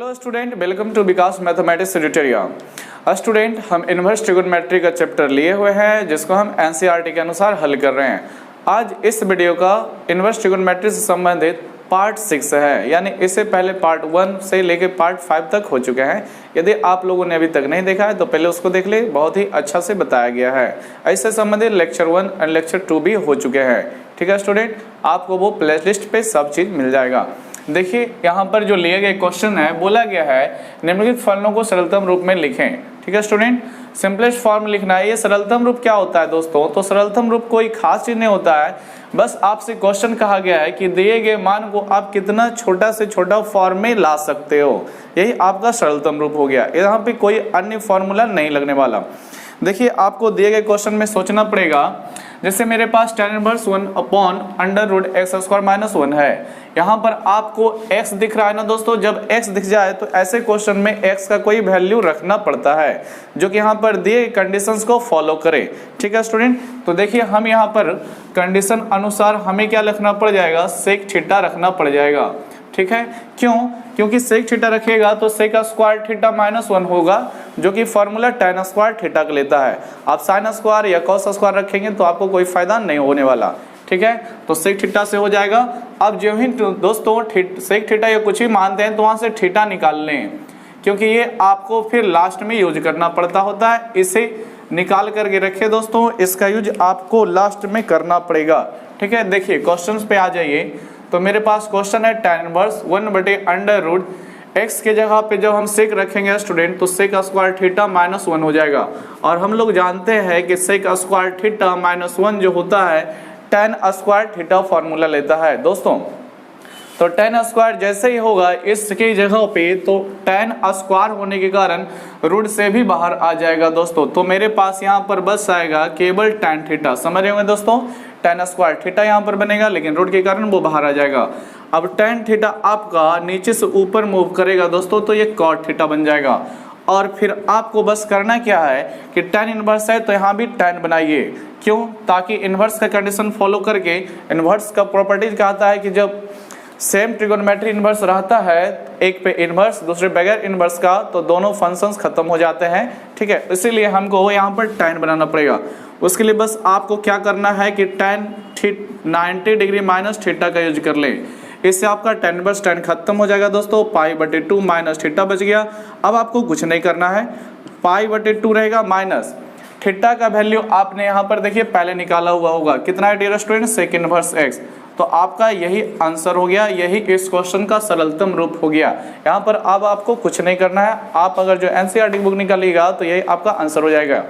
Hello student, welcome to Vikas mathematics tutorial. Student, हम inverse trigonometry का chapter लिए हुए हैं जिसको हम एनसीईआरटी के अनुसार हल कर रहे हैं। आज इस वीडियो का इनवर्स ट्रिगोनोमेट्री से संबंधित पार्ट 6 है, यानी इससे पहले पार्ट 1 से लेकर पार्ट 5 तक हो चुके हैं। यदि आप लोगों ने अभी तक नहीं देखा है तो पहले उसको देख ले, बहुत ही अच्छा से बताया गया है। इससे संबंधित लेक्चर 1 और लेक्चर 2 भी हो चुके हैं। ठीक है स्टूडेंट, आपको वो प्लेलिस्ट पे सब चीज़ मिल जाएगा। देखिए यहाँ पर जो लिए गए क्वेश्चन है, बोला गया है निम्नलिखित फलनों को सरलतम रूप में लिखें। ठीक है स्टूडेंट, सिंपलेस्ट फॉर्म लिखना है। ये सरलतम रूप क्या होता है दोस्तों? तो सरलतम रूप कोई खास चीज नहीं होता है, बस आपसे क्वेश्चन कहा गया है कि दिए गए मान को आप कितना छोटा से छोटा फॉर्म में ला सकते हो, यही आपका सरलतम रूप हो गया। यहाँ पे कोई अन्य फॉर्मूला नहीं लगने वाला। देखिए आपको दिए गए क्वेश्चन में सोचना पड़ेगा। जैसे मेरे पास tan inverse 1 upon under root x square minus 1 है। यहाँ पर आपको x दिख रहा है ना दोस्तों। जब x दिख जाए तो ऐसे क्वेश्चन में x का कोई वैल्यू रखना पड़ता है जो कि यहाँ पर दिए कंडीशंस को फॉलो करे। ठीक है स्टूडेंट, तो देखिए हम यहाँ पर कंडीशन अनुसार हमें क्या रखना पड़ जाएगा, सेक थीटा रखना पड़ जाएगा। ठीक है, क्यों? क्योंकि सेक थीटा रखेगा तो सेक स्क्वायर थीटा माइनस 1 होगा, जो कि फॉर्मूला tan स्क्वायर थीटा का लेता है। आप साइन स्क्वायर या कॉस स्क्वायर रखेंगे तो आपको कोई फायदा नहीं होने वाला। ठीक है, तो सेक थीटा से हो जाएगा। अब जो ही दोस्तों सेक थीटा या कुछ ही मानते हैं तो वहां से थीटा निकाल लें, क्योंकि ये आपको फिर लास्ट में यूज करना पड़ता होता है। इसे निकाल करके रखिए दोस्तों, इसका यूज आपको लास्ट में करना पड़ेगा। ठीक है, देखिए क्वेश्चन पे आ जाइए। तो मेरे पास क्वेश्चन है tan इनवर्स 1 बटे अंडर रूट एक्स के जगह पे जब हम सेक रखेंगे स्टूडेंट तो सेक स्क्वायर थीटा माइनस 1 हो जाएगा। और हम लोग जानते हैं कि सेक स्क्वायर थीटा माइनस 1 जो होता है tan स्क्वायर थीटा फॉर्मूला लेता है दोस्तों। तो tan स्क्वायर जैसे ही होगा इसकी जगह पे तो tan स्क्वायर होने के कारण रूट से भी बाहर आ जाएगा दोस्तों। तो मेरे पास यहाँ पर बस आएगा केवल tan थीटा। समझ रहे होंगे दोस्तों, tan स्क्वायर थीटा यहाँ पर बनेगा लेकिन रूट के कारण वो बाहर आ जाएगा। अब tan थीटा आपका नीचे से ऊपर मूव करेगा दोस्तों तो ये cot थीटा बन जाएगा। और फिर आपको बस करना क्या है कि tan इनवर्स है तो यहाँ भी tan बनाइए। क्यों? ताकि इनवर्स का कंडीशन फॉलो करके इनवर्स का प्रॉपर्टीज कहता है कि जब सेम ट्रिगोनोमेट्री इनवर्स रहता है, एक पे इनवर्स दूसरे बगैर इनवर्स का, तो दोनों फंक्शंस खत्म हो जाते हैं। ठीक है, इसीलिए हमको यहाँ पर tan बनाना पड़ेगा। उसके लिए बस आपको क्या करना है कि tan 90 डिग्री माइनस थीटा का यूज कर लें। इससे आपका tan इनवर्स tan खत्म हो जाएगा दोस्तों। पाई बटे 2 माइनस थीटा बच गया। अब आपको कुछ नहीं करना है, पाई बटे 2 रहेगा माइनस थीटा का वैल्यू आपने यहाँ पर देखिए पहले निकाला हुआ होगा। कितना है dear student? Sec inverse x. तो आपका यही आंसर हो गया, यही इस क्वेश्चन का सरलतम रूप हो गया। यहाँ पर अब आपको कुछ नहीं करना है। आप अगर जो एनसीईआरटी बुक निकालिएगा तो यही आपका आंसर हो जाएगा।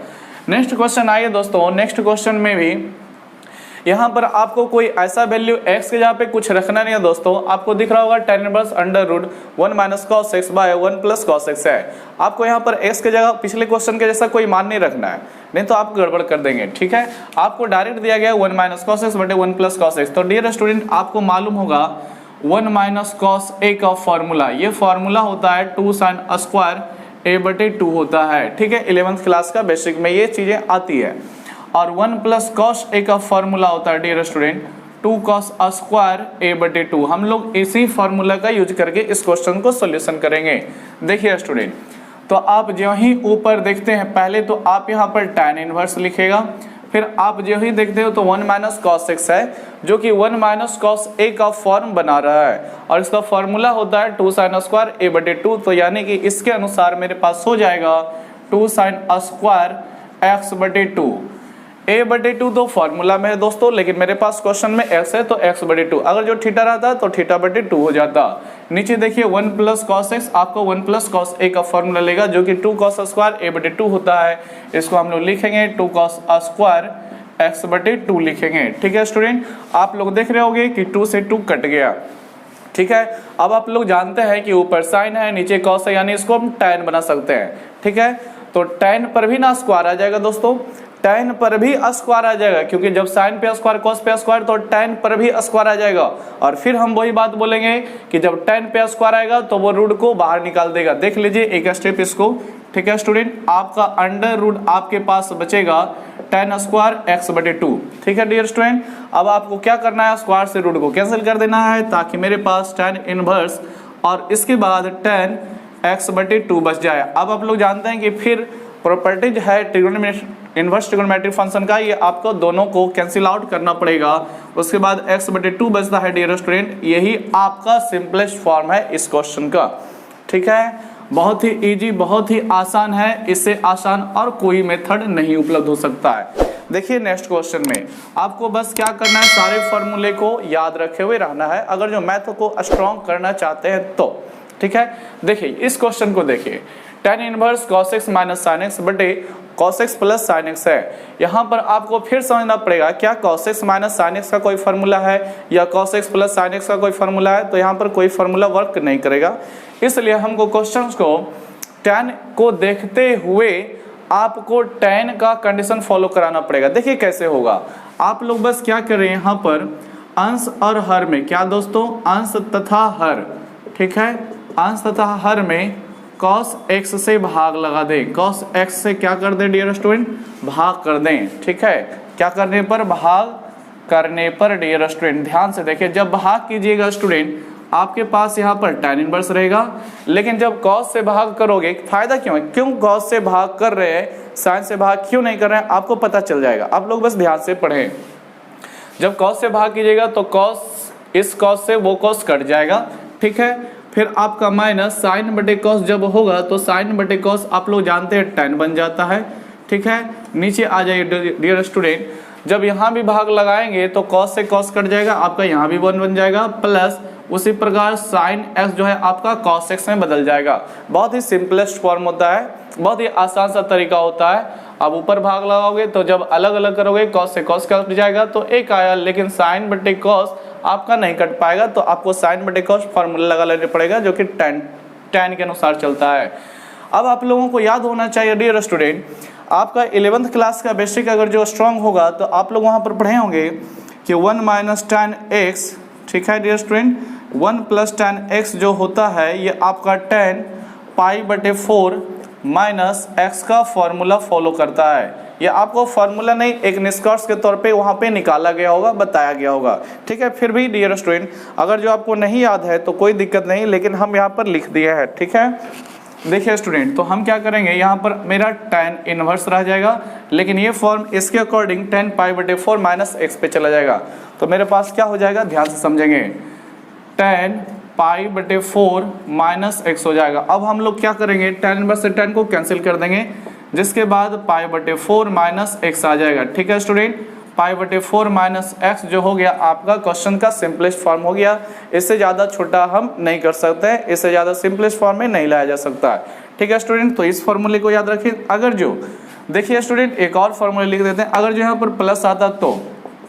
नेक्स्ट क्वेश्चन आइए दोस्तों। नेक्स्ट क्वेश्चन में भी यहाँ पर आपको कोई ऐसा वैल्यू x के जहाँ पे कुछ रखना नहीं है दोस्तों। आपको दिख रहा होगा tan inverse under root 1 minus cos x by 1 plus cos x है। आपको यहाँ पर x के जगह पिछले क्वेश्चन के जैसा कोई मान नहीं रखना है, नहीं तो आप गड़बड़ कर देंगे। ठीक है, आपको डायरेक्ट दिया गया 1 माइनस कॉस एक्स बटे 1 प्लस कॉस एक्स। तो डियर स्टूडेंट, आपको मालूम होगा 1 माइनस कॉस ए का फॉर्मूला, ये फॉर्मूला होता है 2 साइन स्क्वायर ए बटे 2 होता है। ठीक है, 11th क्लास का बेसिक में ये चीजें आती है। और 1 प्लस कॉस ए का फॉर्मूला होता है डियर स्टूडेंट 2 कॉस स्क्वायर ए बटे 2। हम लोग इसी फॉर्मूला का यूज करके इस क्वेश्चन को सॉल्यूशन करेंगे। देखिए स्टूडेंट, तो आप जो ही ऊपर देखते हैं पहले तो आप यहाँ पर tan इनवर्स लिखेगा, फिर आप जो ही देखते हो तो 1 माइनस कॉस एक्स है जो कि 1 माइनस कॉस ए का फॉर्म बना रहा है। और इसका फॉर्मूला होता है 2 साइन स्क्वायर ए बटे 2। तो यानी कि इसके अनुसार मेरे पास हो जाएगा 2 साइन स्क्वायर एक्स बटे 2। ए बटे 2 तो फॉर्मूला में है दोस्तों, लेकिन मेरे पास क्वेश्चन में x है तो x बटे 2। अगर जो थीटा रहता तो थीटा बटे 2 हो जाता। नीचे देखिए 1 प्लस कॉस एक्स, आपको 1 प्लस कॉस ए का फॉर्मूला लेगा जो कि 2 कॉस स्क्वायर ए बटे 2 होता है। इसको हम लोग लिखेंगे 2 कॉस स्क्वायर एक्स बटे 2 लिखेंगे। ठीक है स्टूडेंट, आप लोग देख रहे होंगे कि 2 से 2 कट गया। ठीक है, अब आप लोग जानते हैं कि ऊपर साइन है नीचे कॉस है, यानी इसको हम tan बना सकते हैं। ठीक है, तो tan पर भी ना स्क्वायर आ जाएगा दोस्तों, tan पर भी स्क्वायर आ जाएगा, क्योंकि जब साइन पे स्क्वायर कॉस पे स्क्वायर तो tan पर भी स्क्वायर आ जाएगा। और फिर हम वही बात बोलेंगे कि जब tan पे स्क्वायर आएगा तो वो रूट को बाहर निकाल देगा। देख लीजिए एक स्टेप इसको। ठीक है स्टूडेंट, आपका अंडर रूट आपके पास बचेगा tan स्क्वायर एक्स बटे 2। ठीक है डियर स्टूडेंट, अब आपको क्या करना है, स्क्वायर से रूट को कैंसिल कर देना है ताकि मेरे पास tan इनवर्स और इसके बाद tan x/2 बच जाए। अब आप लोग जानते हैं कि फिर प्रॉपर्टीज है इन्वर्स ट्रिगोनोमेट्रिक फंक्शन का, ये आपको दोनों को कैंसिल आउट करना पड़ेगा। उसके बाद x/2 बचता है डियर स्टूडेंट। यही आपका सिंपलेस्ट फॉर्म है इस क्वेश्चन का। ठीक है, बहुत ही इजी, बहुत ही आसान है, इससे आसान और कोई मेथड नहीं उपलब्ध हो सकता है। देखिए नेक्स्ट क्वेश्चन में आपको बस क्या करना है, सारे फॉर्मूले को याद रखे हुए रहना है अगर जो मैथ को स्ट्रॉन्ग करना चाहते हैं तो। ठीक है, देखिए इस क्वेश्चन को देखिए, tan inverse cos x minus sine x बटे cos x plus sine x है। यहाँ पर आपको फिर समझना पड़ेगा क्या cos x minus sine x का कोई फार्मूला है या cos x plus sine x का कोई फार्मूला है, तो यहाँ पर कोई फार्मूला वर्क नहीं करेगा। इसलिए हमको क्वेश्चंस को tan को देखते हुए आपको tan का कंडीशन फॉलो कराना पड़ेगा। देखिए कैसे होगा, आप लोग बस क्या करें, यहाँ पर अंश और हर में, क्या दोस्तों, अंश तथा हर, ठीक है, अंश तथा हर में cos x से भाग लगा दें। cos x से क्या कर दें डियर स्टूडेंट, भाग कर दें। ठीक है, क्या करने पर, भाग करने पर डियर स्टूडेंट। ध्यान से देखिए, जब भाग कीजिएगा स्टूडेंट आपके पास यहाँ पर tan इनवर्स रहेगा, लेकिन जब cos से भाग करोगे, फायदा क्यों है, क्यों cos से भाग कर रहे हैं, sin से भाग क्यों नहीं कर रहे हैं, आपको पता चल जाएगा। आप लोग बस ध्यान से पढ़ें। जब cos से भाग कीजिएगा तो cos, इस cos से वो cos कट जाएगा। ठीक है, फिर आपका माइनस साइन बटे कॉस जब होगा तो साइन बटे कॉस आप लोग जानते हैं tan बन जाता है। ठीक है, नीचे आ जाइए डियर स्टूडेंट, जब यहाँ भी भाग लगाएंगे तो cos से cos कट जाएगा, आपका यहाँ भी 1 बन जाएगा, प्लस उसी प्रकार साइन x जो है आपका cos x में बदल जाएगा। बहुत ही सिंपलेस्ट फॉर्म होता है, बहुत ही आसान सा तरीका होता है। अब ऊपर भाग लगाओगे तो जब अलग अलग करोगे cos से cos कट जाएगा तो एक आया, लेकिन साइन बटे cos आपका नहीं कट पाएगा, तो आपको साइन बटे cos फार्मूला लगा लेना पड़ेगा जो कि tan के अनुसार चलता है। अब आप लोगों को याद होना चाहिए डियर स्टूडेंट, आपका 11th क्लास का बेसिक अगर जो स्ट्रांग होगा तो आप लोग वहाँ पर पढ़े होंगे कि 1 माइनस tan x, ठीक है dear student, 1 plus tan x जो होता है ये आपका tan पाई बटे 4 माइनस x का फॉर्मूला फॉलो करता है। ये आपको फॉर्मूला नहीं, एक निष्कर्ष के तौर पे वहाँ पे निकाला गया होगा, बताया गया होगा। ठीक है, फिर भी डियर स्टूडेंट अगर जो आपको नहीं याद है तो कोई दिक्कत नहीं, लेकिन हम यहाँ पर लिख दिए हैं। ठीक है, देखिए स्टूडेंट, तो हम क्या करेंगे, यहाँ पर मेरा tan इनवर्स रह जाएगा, लेकिन ये फॉर्म इसके अकॉर्डिंग tan पाई बटे 4 माइनस एक्स पे चला जाएगा। तो मेरे पास क्या हो जाएगा, ध्यान से समझेंगे, tan पाई बटे 4 माइनस एक्स हो जाएगा। अब हम लोग क्या करेंगे, tan इनवर्स से tan को कैंसिल कर देंगे, जिसके बाद पाई बटे 4 माइनस एक्स आ जाएगा। ठीक है स्टूडेंट, पाई बटे 4 माइनस एक्स जो हो गया आपका क्वेश्चन का सिंपलेस्ट फॉर्म हो गया। इससे ज़्यादा छोटा हम नहीं कर सकते हैं, इससे ज़्यादा सिंपलेस्ट फॉर्म में नहीं लाया जा सकता है। ठीक है स्टूडेंट, तो इस फॉर्मूले को याद रखिए। अगर जो देखिए स्टूडेंट एक और फॉर्मूले लिख देते हैं, अगर जो यहाँ पर प्लस आता तो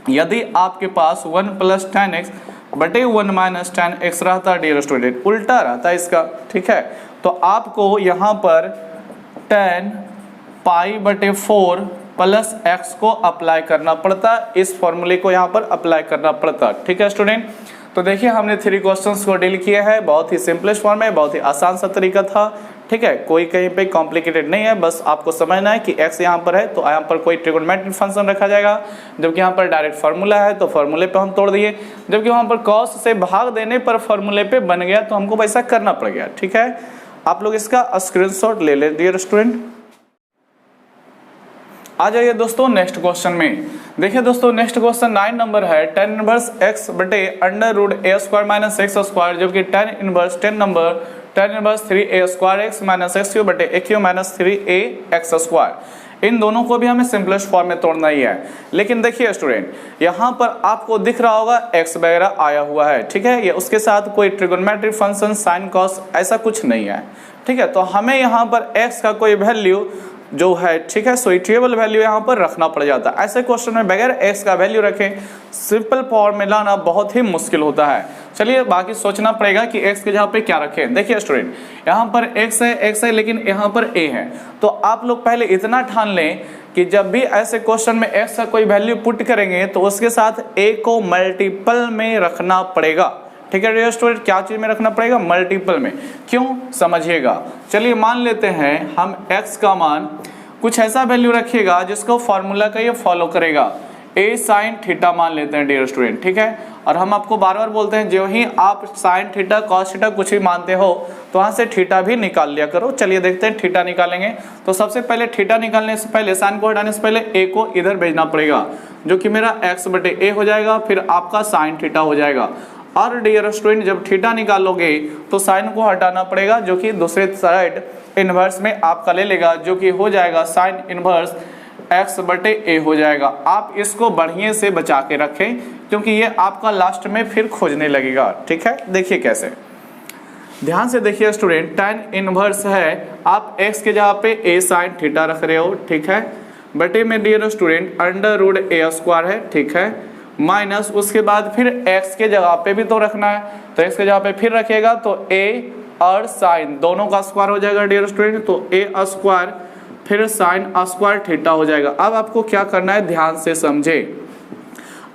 यदि आपके पास 1 प्लस tan x बटे 1 माइनस tan x रहता डियर स्टूडेंट, उल्टा रहता इसका। ठीक है, तो आपको यहाँ पर tan पाई बटे 4 प्लस x को अप्लाई करना पड़ता, इस फॉर्मूले को यहाँ पर अप्लाई करना पड़ता। ठीक है स्टूडेंट, तो देखिए हमने 3 क्वेश्चंस को डील किया है, बहुत ही सिंपलेस्ट फॉर्म में, बहुत ही आसान सा तरीका था। ठीक है, कोई कहीं पे कॉम्प्लिकेटेड नहीं है, बस आपको समझना है कि x यहाँ पर है तो यहाँ पर कोई ट्रिगोनोमेट्रिक फंक्शन रखा जाएगा, जबकि यहाँ पर डायरेक्ट फार्मूला है तो फार्मूले पे हम तोड़ दिए, जबकि वहाँ पर cos से भाग देने पर फार्मूले पे बन गया तो हमको वैसा करना पड़ गया। ठीक है, आप लोग इसका स्क्रीनशॉट ले लें डियर स्टूडेंट। आ जाइए दोस्तों नेक्स्ट क्वेश्चन में। देखिए दोस्तों नेक्स्ट क्वेश्चन 9 नंबर है, tan इनवर्स x बटे under root a square minus x square, जबकि tan इनवर्स 10 नंबर tan inverse 3a square x minus x cube बटे a cube minus 3a x square. इन दोनों को भी हमें सिंपलेस्ट फॉर्म में तोड़ना ही है। लेकिन देखिए स्टूडेंट, यहाँ पर आपको दिख रहा होगा x वगैरह आया हुआ है। ठीक है, ये उसके साथ कोई ट्रिगोनोमेट्रिक फंक्शन साइन कॉस ऐसा कुछ नहीं है। ठीक है, तो हमें यहाँ पर x का कोई वैल्यू जो है, ठीक है, सुइटेबल वैल्यू यहाँ पर रखना पड़ जाता है। ऐसे क्वेश्चन में बगैर x का वैल्यू रखें सिंपल फॉर्म में लाना बहुत ही मुश्किल होता है। चलिए बाकी सोचना पड़ेगा कि x के जगह पे क्या रखें। देखिए स्टूडेंट, यहाँ पर x है लेकिन यहाँ पर a है, तो आप लोग पहले इतना ठान लें कि जब भी ऐसे क्वेश्चन में x का कोई वैल्यू पुट करेंगे तो उसके साथ a को मल्टीपल में रखना पड़ेगा। ठीक है डियर स्टूडेंट, क्या चीज में रखना पड़ेगा, मल्टीपल में। क्यों, समझिएगा। चलिए मान लेते हैं हम x का मान कुछ ऐसा वैल्यू रखिएगा जिसको फॉर्मूला का ये फॉलो करेगा। ए साइन थीटा मान लेते हैं डियर स्टूडेंट, ठीक है। और हम आपको बार बार बोलते हैं जो ही आप साइन थीटा कॉस थीटा कुछ भी मानते हो तो वहाँ से थीटा भी निकाल लिया करो। चलिए देखते हैं थीटा निकालेंगे। तो सबसे पहले थीटा निकालने से पहले, साइन को हटाने से पहले ए को इधर भेजना पड़ेगा, जो कि मेरा एक्स बटे ए हो जाएगा, फिर आपका साइन थीटा हो जाएगा। और डियर स्टूडेंट जब थीटा निकालोगे तो साइन को हटाना पड़ेगा, जो कि दूसरे साइड इनवर्स में आपका ले लेगा, जो कि हो जाएगा साइन इनवर्स एक्स बटे ए हो जाएगा। आप इसको बढ़िया से बचा के रखें क्योंकि ये आपका लास्ट में फिर खोजने लगेगा, ठीक है। देखिए कैसे, ध्यान से देखिए स्टूडेंट, tan इनवर्स है, आप x के जगह पे a साइन थीटा रख रहे हो, ठीक है, बटे में डियर स्टूडेंट अंडर रूट ए स्क्वायर है, ठीक है, माइनस उसके बाद फिर x के जगह पे भी तो रखना है, तो x के जगह पे फिर रखेगा तो a और साइन दोनों का स्क्वायर हो जाएगा डियर स्टूडेंट, तो a स्क्वायर फिर साइन स्क्वायर थीटा हो जाएगा। अब आपको क्या करना है, ध्यान से समझे,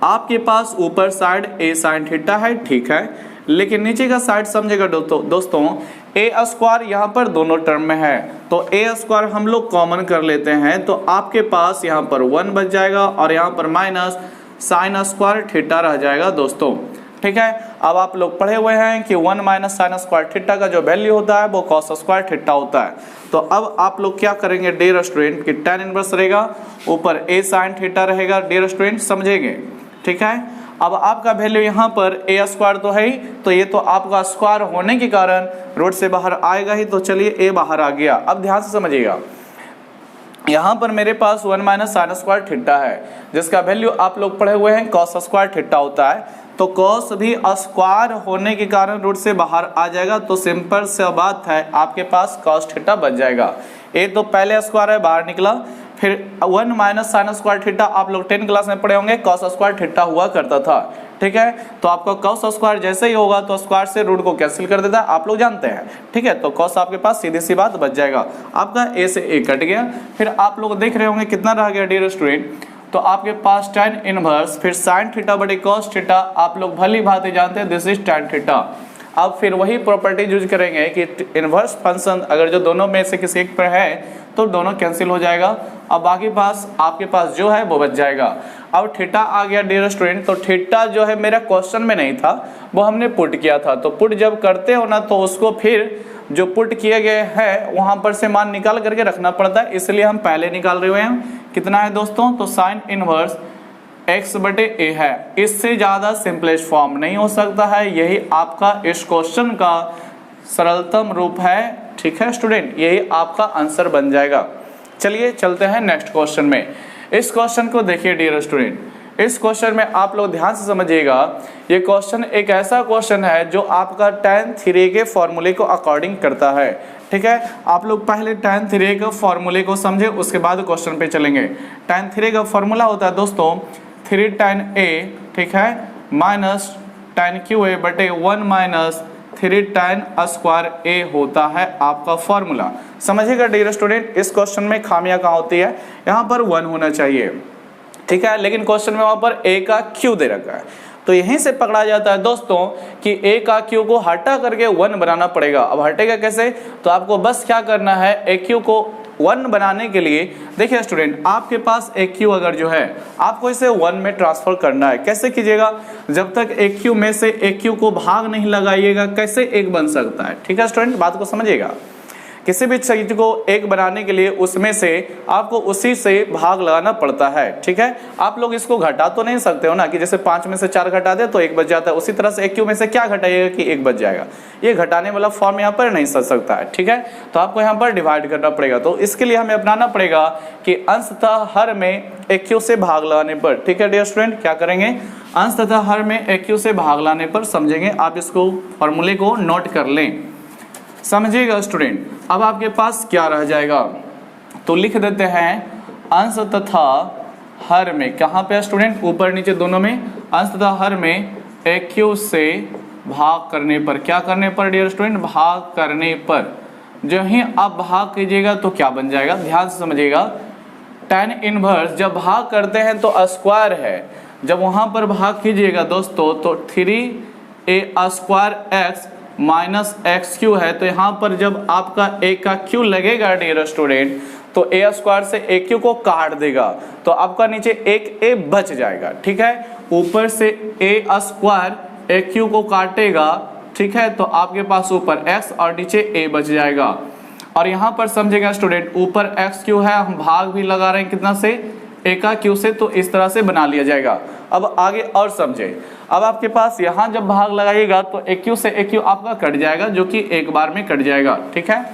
आपके पास ऊपर साइड a साइन थीटा है, ठीक है, लेकिन नीचे का साइड समझेगा दोस्तों ए स्क्वायर यहाँ पर दोनों टर्म में है, तो ए स्क्वायर हम लोग कॉमन कर लेते हैं, तो आपके पास यहाँ पर 1 बच जाएगा और यहाँ पर माइनस साइन स्क्वायर थीटा रह जाएगा दोस्तों, ठीक है। अब आप लोग पढ़े हुए हैं कि 1 माइनस साइन स्क्वायर थीटा का जो वैल्यू होता है वो कॉस स्क्वायर थीटा होता है। तो अब आप लोग क्या करेंगे डियर स्टूडेंट कि tan इनवर्स रहेगा, ऊपर ए साइन थीटा रहेगा डियर स्टूडेंट, समझेंगे, ठीक है। अब आपका वैल्यू यहाँ पर ए स्क्वायर तो है ही, तो ये तो आपका स्क्वायर होने के कारण रूट से बाहर आएगा ही, तो चलिए ए बाहर आ गया। अब ध्यान से समझिएगा, यहाँ पर मेरे पास 1 माइनस साइन स्क्वायर थीटा है, जिसका वैल्यू आप लोग पढ़े हुए हैं कॉस स्क्वायर थीटा होता है, तो कॉस भी स्क्वायर होने के कारण रूट से बाहर आ जाएगा, तो सिंपल सा बात है, आपके पास कॉस थीटा बच जाएगा। ए तो पहले स्क्वायर है, बाहर निकला, फिर 1 माइनस साइन स्क्वायर थीटा आप लोग 10 क्लास में पढ़े होंगे, कॉस स्क्वायर थीटा हुआ करता था, ठीक है। तो आपका कॉस स्क्वायर जैसे ही होगा तो स्क्वायर से रूट को कैंसिल कर देता है, आप लोग जानते हैं, ठीक है। तो कॉस आपके पास सीधी सी बात बच जाएगा, आपका ए से ए कट गया। फिर आप लोग देख रहे होंगे कितना रह गया डियर स्टूडेंट, तो आपके पास tan इनवर्स फिर साइन थीटा बटे कॉस थीटा, आप लोग भली भांति जानते हैं दिस इज tan थीटा। अब फिर वही प्रॉपर्टी यूज करेंगे कि इनवर्स फंक्शन अगर जो दोनों में से किसी एक पर है तो दोनों कैंसिल हो जाएगा, अब बाकी पास आपके पास जो है वो बच जाएगा। अब थीटा आ गया डियर स्टूडेंट, तो थीटा जो है मेरा क्वेश्चन में नहीं था, वो हमने पुट किया था, तो पुट जब करते हो ना तो उसको फिर जो पुट किए गए हैं वहां पर से मान निकाल करके रखना पड़ता है, इसलिए हम पहले निकाल रहे हैं। कितना है दोस्तों, तो साइन इनवर्स x बटे ए है, इससे ज़्यादा सिंपलेस्ट फॉर्म नहीं हो सकता है, यही आपका इस क्वेश्चन का सरलतम रूप है, ठीक है स्टूडेंट, यही आपका आंसर बन जाएगा। चलिए चलते हैं नेक्स्ट क्वेश्चन में। इस क्वेश्चन को देखिए डियर स्टूडेंट, इस क्वेश्चन में आप लोग ध्यान से समझिएगा, ये क्वेश्चन एक ऐसा क्वेश्चन है जो आपका tan थ्योरी के फॉर्मूले को अकॉर्डिंग करता है, ठीक है। आप लोग पहले tan थ्योरी के फॉर्मूले को समझे, उसके बाद क्वेश्चन पे चलेंगे। tan थ्योरी का फॉर्मूला होता है दोस्तों 3 tan a, ठीक है, माइनस tan क्यू ए बटे 1 माइनस 3 tan स्क्वायर ए होता है आपका फॉर्मूला। समझिएगा डियर स्टूडेंट, इस क्वेश्चन में खामियां कहाँ होती है, यहाँ पर 1 होना चाहिए, ठीक है, लेकिन क्वेश्चन में वहां पर a का q दे रखा है, तो यहीं से पकड़ा जाता है दोस्तों कि a का q को हटा करके 1 बनाना पड़ेगा। अब हटेगा कैसे, तो आपको बस क्या करना है, a q को 1 बनाने के लिए देखिए स्टूडेंट, आपके पास a q अगर जो है आपको इसे 1 में ट्रांसफर करना है, कैसे कीजिएगा, जब तक a q में से a q को भाग नहीं लगाइएगा कैसे 1 बन सकता है, ठीक है स्टूडेंट, बात को समझिएगा। किसी भी चीज को 1 बनाने के लिए उसमें से आपको उसी से भाग लगाना पड़ता है, ठीक है। आप लोग इसको घटा तो नहीं सकते हो ना कि जैसे 5 में से 4 घटा दे तो 1 बच जाता है, उसी तरह से AQ में से क्या घटाइएगा कि 1 बच जाएगा, ये घटाने वाला फॉर्म यहाँ पर नहीं चल सकता है, ठीक है। तो आपको यहाँ पर डिवाइड करना पड़ेगा, तो इसके लिए हमें अपनाना पड़ेगा कि अंश तथा हर में AQ से भाग लगाने पर, ठीक है डियर स्टूडेंट, क्या करेंगे, अंश तथा हर में AQ से भाग लाने पर समझेंगे। आप इसको फॉर्मूले को नोट कर लें, समझिएगा स्टूडेंट। अब आपके पास क्या रह जाएगा, तो लिख देते हैं अंश तथा हर में, कहाँ पे स्टूडेंट, ऊपर नीचे दोनों में, अंश तथा हर में AQ से भाग करने पर, क्या करने पर डियर स्टूडेंट, भाग करने पर। जो ही आप भाग कीजिएगा तो क्या बन जाएगा, ध्यान से समझिएगा, tan इनवर्स जब भाग करते हैं तो स्क्वायर है, जब वहां पर भाग कीजिएगा दोस्तों तो 3a square x minus x Q है, तो यहाँ पर जब आपका a का q लगेगा डियर स्टूडेंट तो ए स्क्वायर से ए क्यू को काट देगा, तो आपका नीचे एक ए बच जाएगा। ठीक है, ऊपर से ए स्क्वायर ए क्यू को काटेगा, ठीक है, तो आपके पास ऊपर x और नीचे a बच जाएगा। और यहाँ पर समझेगा स्टूडेंट, ऊपर x क्यू है, हम भाग भी लगा रहे हैं कितना से, a का q से, तो इस तरह से बना लिया जाएगा। अब आगे और समझे, अब आपके पास यहाँ जब भाग लगाइएगा तो a क्यू से a क्यू आपका कट जाएगा, जो कि एक बार में कट जाएगा। ठीक है,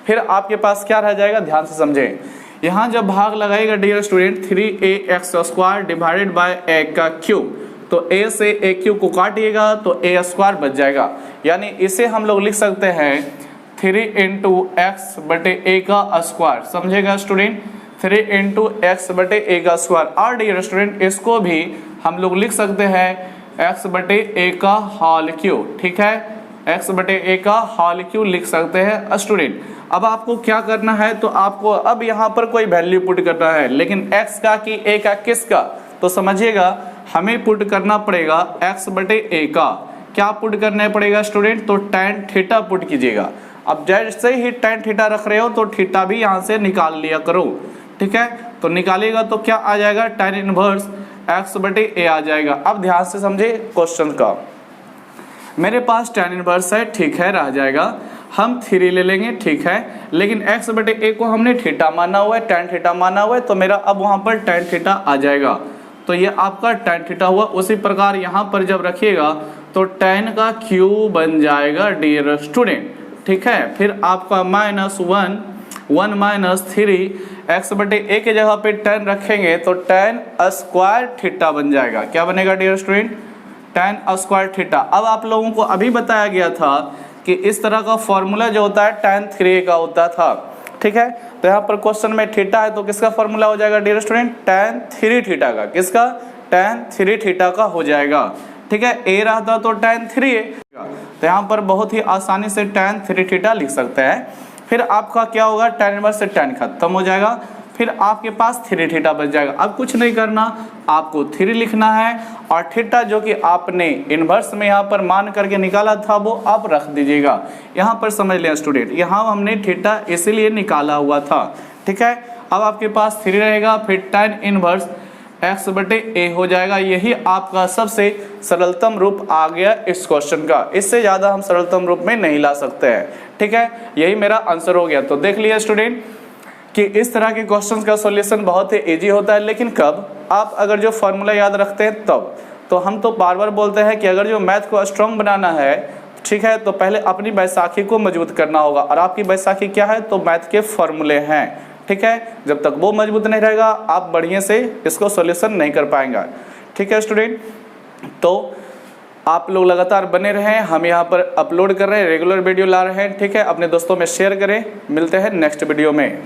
फिर आपके पास क्या रह जाएगा, ध्यान से समझे, यहाँ जब भाग लगाएगा dear student 3ax² divided by a का क्यूब, तो a से a क्यू को काटिएगा तो a स्क्वायर बच जाएगा। यानी इसे हम लोग लिख सकते हैं 3 इंटू एक्स बटे a का स्क्वायर। समझेगा स्टूडेंट, 3 इंटू एक्स बटे a का स्क्वायर। और डियर स्टूडेंट इसको भी हम लोग लिख सकते हैं x बटे a का होल क्यूब। ठीक है, x बटे a का होल क्यूब लिख सकते हैं स्टूडेंट। अब आपको क्या करना है, तो आपको अब यहाँ पर कोई वैल्यू पुट करना है, लेकिन x का कि a का किसका, तो समझिएगा हमें पुट करना पड़ेगा x बटे a का। क्या पुट करना पड़ेगा स्टूडेंट, तो tan थीटा पुट कीजिएगा। अब जैसे ही tan थीटा रख रहे हो तो थीटा भी यहाँ से निकाल लिया करो। ठीक है, तो निकालिएगा तो क्या आ जाएगा, tan इनवर्स x बटे a आ जाएगा। अब ध्यान से समझे क्वेश्चन का, मेरे पास tan इनवर्स है, ठीक है, रह जाएगा, हम 3 ले लेंगे, ठीक है, लेकिन x बटे a को हमने थीटा माना हुआ है, tan थीटा माना हुआ है, तो मेरा अब वहाँ पर tan थीटा आ जाएगा। तो ये आपका tan थीटा हुआ। उसी प्रकार यहाँ पर जब रखिएगा तो tan का क्यूब बन जाएगा डियर स्टूडेंट। ठीक है, फिर आपका -1 माइनस 3 x बटे a के जगह पे tan रखेंगे तो tan स्क्वायर थीटा बन जाएगा। क्या बनेगा dear student, tan square theta. अब आप लोगों को अभी बताया गया था कि इस तरह का फॉर्मूला जो होता है tan 3a का होता था। ठीक है, तो यहाँ पर क्वेश्चन में थीटा है तो किसका फॉर्मूला हो जाएगा डियर स्टूडेंट, tan 3 थीटा का। किसका, tan 3 थीटा का हो जाएगा। ठीक है, a रहता तो tan 3a, तो यहाँ पर बहुत ही आसानी से tan 3 थीटा लिख सकते हैं। फिर आपका क्या होगा, tan इनवर्स से tan खत्म हो जाएगा, फिर आपके पास 3 थीटा बच जाएगा। अब कुछ नहीं करना, आपको 3 लिखना है और थीटा जो कि आपने इनवर्स में यहाँ पर मान करके निकाला था वो आप रख दीजिएगा। यहाँ पर समझ लें स्टूडेंट, यहाँ हमने थीटा इसीलिए निकाला हुआ था। ठीक है, अब आपके पास 3 रहेगा, फिर tan इनवर्स x बटे a हो जाएगा। यही आपका सबसे सरलतम रूप आ गया इस क्वेश्चन का। इससे ज़्यादा हम सरलतम रूप में नहीं ला सकते हैं। ठीक है, यही मेरा आंसर हो गया। तो देख लिया स्टूडेंट कि इस तरह के क्वेश्चंस का सॉल्यूशन बहुत ही इजी होता है, लेकिन कब, आप अगर जो फॉर्मूला याद रखते हैं तब। तो हम तो बार बार बोलते हैं कि अगर जो मैथ को स्ट्रॉन्ग बनाना है, ठीक है, तो पहले अपनी बैसाखी को मजबूत करना होगा। और आपकी बैसाखी क्या है, तो मैथ के फॉर्मूले हैं। ठीक है, जब तक वो मजबूत नहीं रहेगा आप बढ़िया से इसको सॉल्यूशन नहीं कर पाएंगे। ठीक है स्टूडेंट, तो आप लोग लगातार बने रहें, हम यहाँ पर अपलोड कर रहे हैं, रेगुलर वीडियो ला रहे हैं। ठीक है, अपने दोस्तों में शेयर करें, मिलते हैं नेक्स्ट वीडियो में।